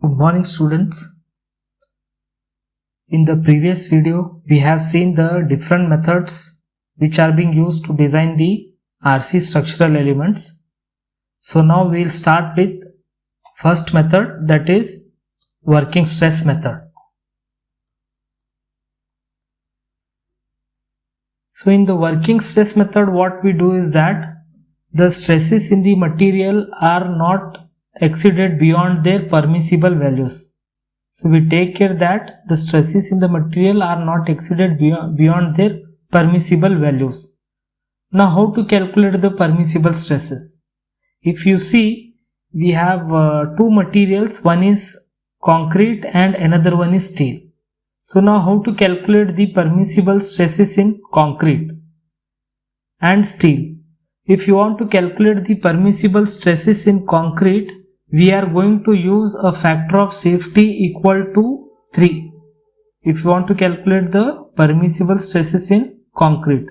Good morning students. In the previous video we have seen the different methods which are being used to design the RC structural elements. So now we will start with first method, that is working stress method. So in the working stress method what we do is that the stresses in the material are not exceeded beyond their permissible values. So we take care that the stresses in the material are not exceeded beyond their permissible values. Now how to calculate the permissible stresses? If you see, we have two materials, one is concrete and another one is steel. So now how to calculate the permissible stresses in concrete and steel? If you want to calculate the permissible stresses in concrete, we are going to use a factor of safety equal to 3 if you want to calculate the permissible stresses in concrete.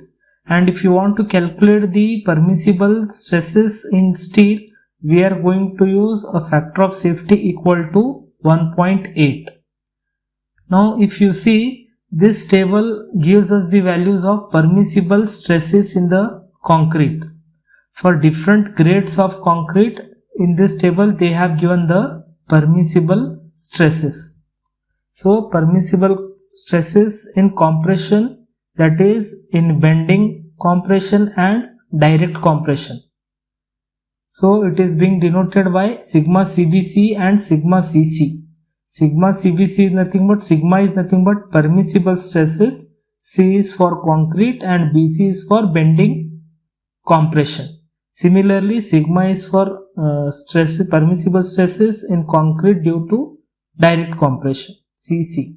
And if you want to calculate the permissible stresses in steel, we are going to use a factor of safety equal to 1.8. Now if you see, this table gives us the values of permissible stresses in the concrete. For different grades of concrete, in this table they have given the permissible stresses. So permissible stresses in compression, that is in bending compression and direct compression. So it is being denoted by sigma CBC and sigma CC. Sigma CBC is nothing but permissible stresses, C is for concrete and BC is for bending compression. Similarly, sigma is for permissible stresses in concrete due to direct compression, CC.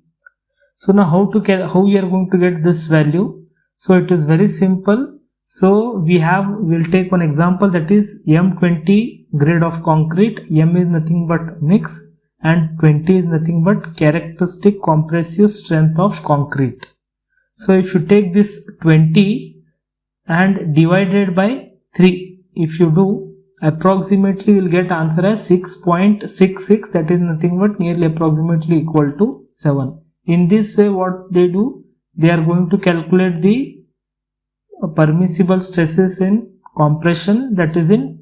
So now how we are going to get this value? So it is very simple. So we'll take one example, that is M20 grade of concrete. M is nothing but mix and 20 is nothing but characteristic compressive strength of concrete. So if you take this 20 and divided by 3, if you do, approximately you will get answer as 6.66, that is nothing but nearly approximately equal to 7. In this way what they do, they are going to calculate the permissible stresses in compression, that is in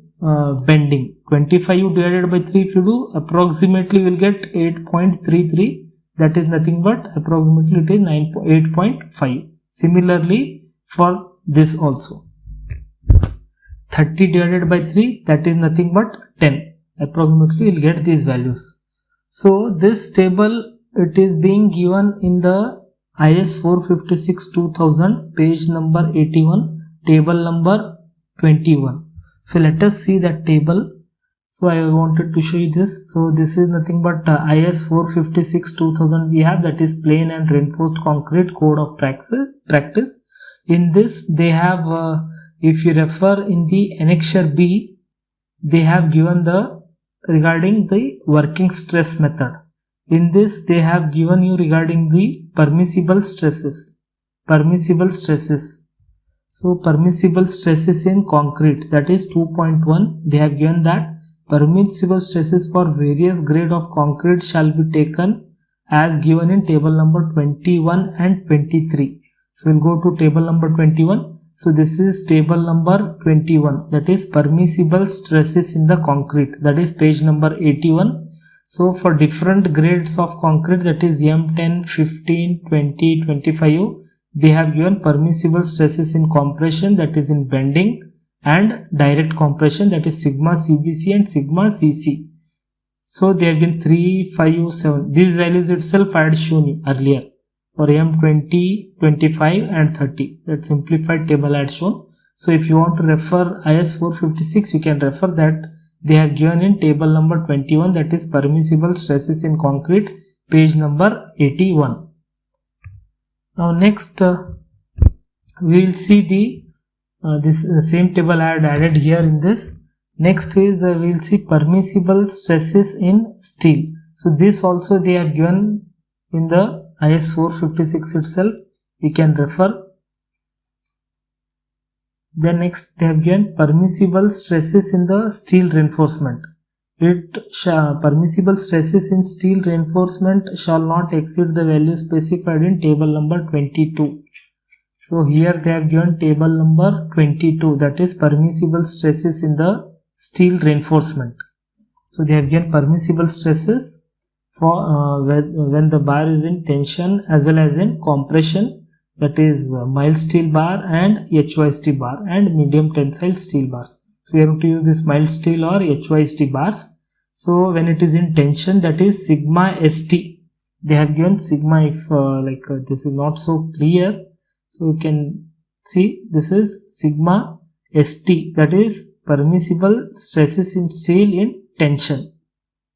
bending. 25 you divided by 3 if you do, approximately you will get 8.33, that is nothing but approximately it is 8.5. Similarly for this also, 30 divided by 3, that is nothing but 10. Approximately you will get these values. So this table, it is being given in the IS 456-2000, page number 81, table number 21. So let us see that table. So I wanted to show you this. So this is nothing but IS 456-2000 we have, that is plain and reinforced concrete code of practice. In this they have if you refer in the annexure B, they have given the regarding the working stress method. In this they have given you regarding the permissible stresses. So permissible stresses in concrete, that is 2.1. They have given that permissible stresses for various grade of concrete shall be taken as given in table number 21 and 23. So we'll go to table number 21. So this is table number 21, that is permissible stresses in the concrete, that is page number 81. So for different grades of concrete, that is M10, 15, 20, 25, they have given permissible stresses in compression, that is in bending, and direct compression, that is sigma CBC and sigma CC. So they have given 3, 5, 7. These values itself I had shown you earlier for M20, 25 and 30. That simplified table I had shown. So if you want to refer IS 456, you can refer that. They have given in table number 21, that is permissible stresses in concrete, page number 81. Now next we will see the same table I had added here in this. Next is we will see permissible stresses in steel. So this also they have given in the IS 456 itself, we can refer. Then next they have given permissible stresses in the steel reinforcement. permissible stresses in steel reinforcement shall not exceed the value specified in table number 22. So here they have given table number 22, that is permissible stresses in the steel reinforcement. So they have given permissible stresses for when the bar is in tension as well as in compression, that is mild steel bar and HYST bar and medium tensile steel bars. So we are going to use this mild steel or HYST bars. So when it is in tension, that is sigma ST. They have given sigma. If this is not so clear, so you can see this is sigma ST, that is permissible stresses in steel in tension.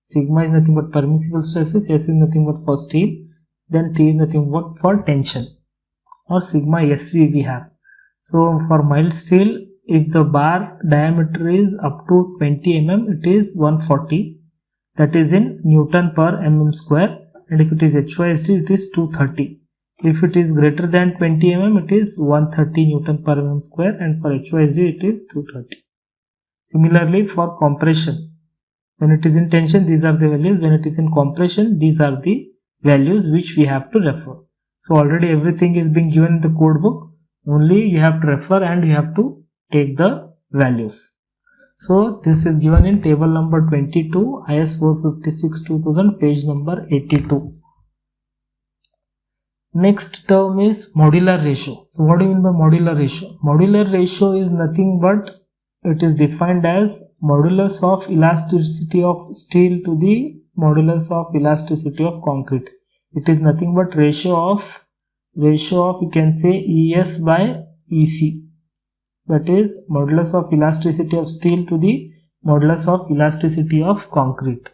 Sigma is nothing but permissible stresses, S is nothing but for steel, then T is nothing but for tension, or sigma SV we have. So for mild steel, if the bar diameter is up to 20 mm, it is 140, that is in Newton per mm square, and if it is HYST, it is 230. If it is greater than 20 mm, it is 130 Newton per mm square, and for HYST, it is 230. Similarly, for compression, when it is in tension, these are the values. When it is in compression, these are the values which we have to refer. So already everything is being given in the code book. Only you have to refer and you have to take the values. So this is given in table number 22, IS 456-2000, page number 82. Next term is modular ratio. So what do you mean by modular ratio? Modular ratio is nothing but it is defined as modulus of elasticity of steel to the modulus of elasticity of concrete. It is nothing but ratio of you can say ES by EC. That is modulus of elasticity of steel to the modulus of elasticity of concrete.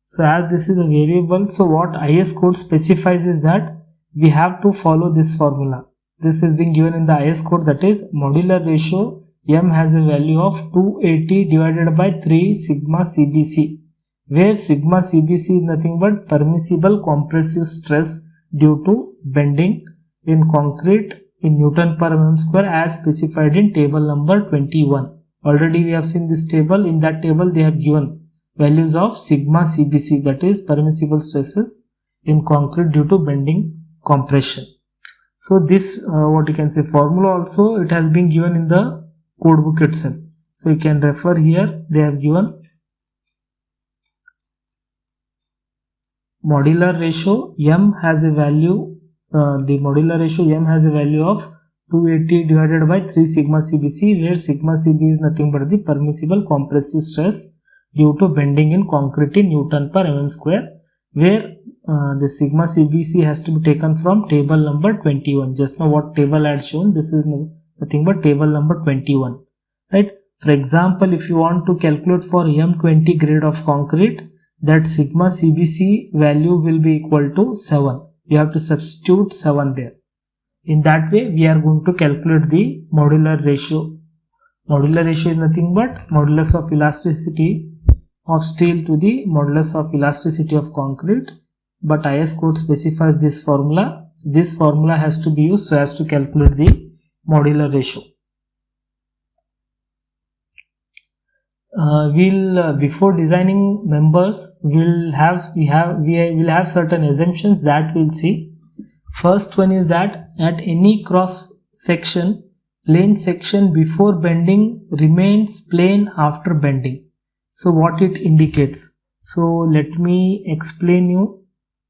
So as this is a variable, so what IS code specifies is that we have to follow this formula. This is being given in the IS code, that is modular ratio M has a value of 280 divided by 3 sigma CBC, where sigma CBC is nothing but permissible compressive stress due to bending in concrete in Newton per mm square as specified in table number 21. Already we have seen this table. In that table they have given values of sigma CBC, that is permissible stresses in concrete due to bending compression. So this what you can say formula also, it has been given in the code book itself. So you can refer here. They have given modular ratio M has a value, the modular ratio M has a value of 280 divided by 3 sigma CBC, where sigma CB is nothing but the permissible compressive stress due to bending in concrete in Newton per mm square, where the sigma CBC has to be taken from table number 21. Just now what table I had shown, this is nothing but table number 21, right? For example, if you want to calculate for M20 grade of concrete, that sigma CBC value will be equal to 7. You have to substitute 7 there. In that way, we are going to calculate the modular ratio. Modular ratio is nothing but modulus of elasticity of steel to the modulus of elasticity of concrete. But IS code specifies this formula. This formula has to be used so as to calculate the modular ratio. Before designing members, we will have certain assumptions that we'll see. First one is that at any cross section, plane section before bending remains plane after bending. So what it indicates? So let me explain you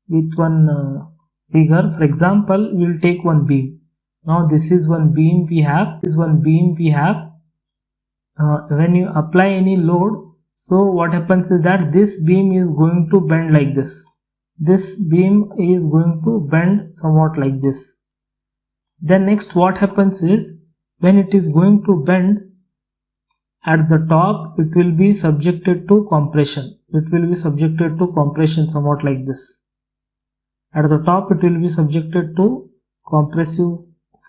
with one figure. For example, we will take one beam. Now this is one beam we have. When you apply any load, so what happens is that this beam is going to bend like this. This beam is going to bend somewhat like this. Then next what happens is, when it is going to bend, at the top it will be subjected to compression. It will be subjected to compression somewhat like this. At the top it will be subjected to compressive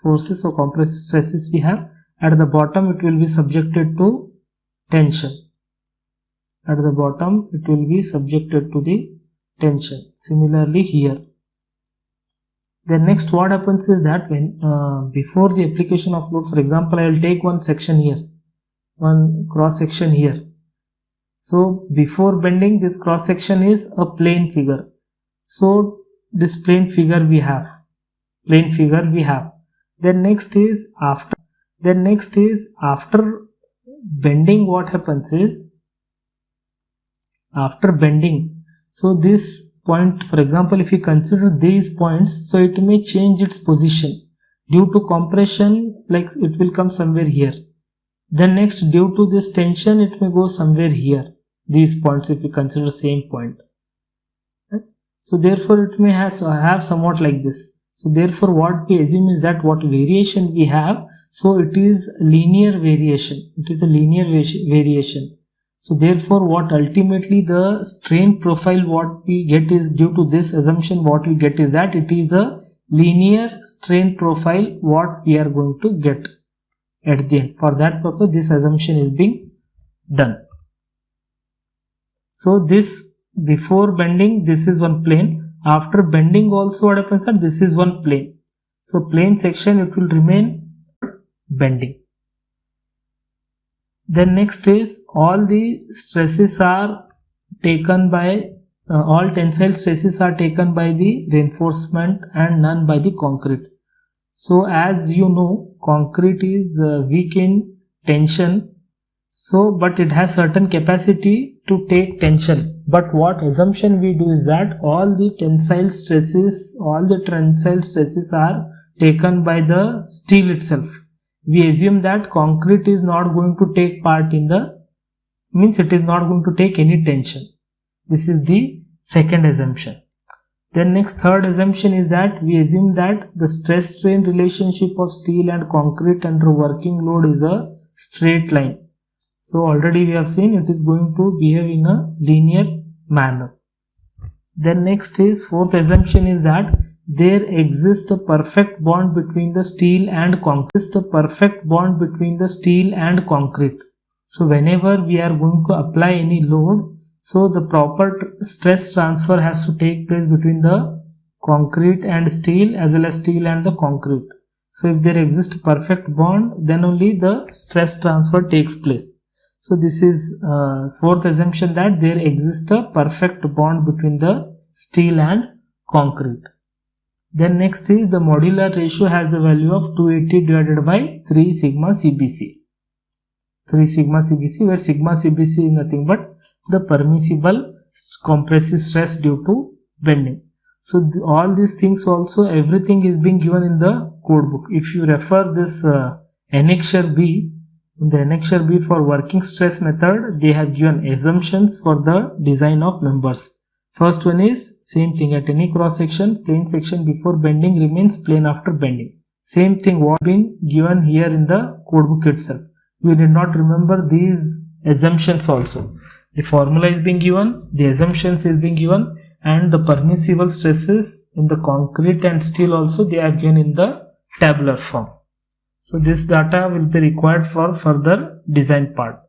forces or compressive stresses we have. At the bottom it will be subjected to tension. At the bottom it will be subjected to the tension. Similarly here. Then next what happens is that when before the application of load, for example, I will take one section here, one cross section here. So before bending, this cross section is a plane figure. So this plane figure we have. Then next is after bending, what happens is after bending. So this point, for example, if you consider these points, so it may change its position due to compression, like it will come somewhere here. Then next, due to this tension, it may go somewhere here. These points, if you consider same point. Right? So therefore, it may have somewhat like this. So therefore, what we assume is that what variation we have, so it is linear variation. Variation. So therefore, what ultimately the strain profile what we get is, due to this assumption, what we get is that it is a linear strain profile what we are going to get at the end. For that purpose, this assumption is being done. So this before bending, this is one plane. After bending also, what happens that this is one plane. So plane section, it will remain bending. Then next is all the stresses are taken by all tensile stresses are taken by the reinforcement and none by the concrete. So as you know, concrete is weak in tension, so but it has certain capacity to take tension. But what assumption we do is that all the tensile stresses are taken by the steel itself. We assume that concrete is not going to take part in it is not going to take any tension. This is the second assumption. Then next, third assumption is that we assume that the stress strain relationship of steel and concrete under working load is a straight line. So already we have seen it is going to behave in a linear manner. Then next is fourth assumption is that there exists a perfect bond between the steel and concrete. So whenever we are going to apply any load, so the proper stress transfer has to take place between the concrete and steel as well as steel and the concrete. So if there exists a perfect bond, then only the stress transfer takes place. So this is fourth assumption, that there exists a perfect bond between the steel and concrete. Then next is the modular ratio has the value of 280 divided by 3 sigma CBC. 3 sigma CBC, where sigma CBC is nothing but the permissible compressive stress due to bending. So all these things also, everything is being given in the code book. If you refer this annexure B, in the annexure B for working stress method, they have given assumptions for the design of members. First one is same thing, at any cross section, plane section before bending remains plane after bending. Same thing what being given here in the code book itself. We did not remember these assumptions also. The formula is being given, the assumptions is being given, and the permissible stresses in the concrete and steel also they are given in the tabular form. So this data will be required for further design part.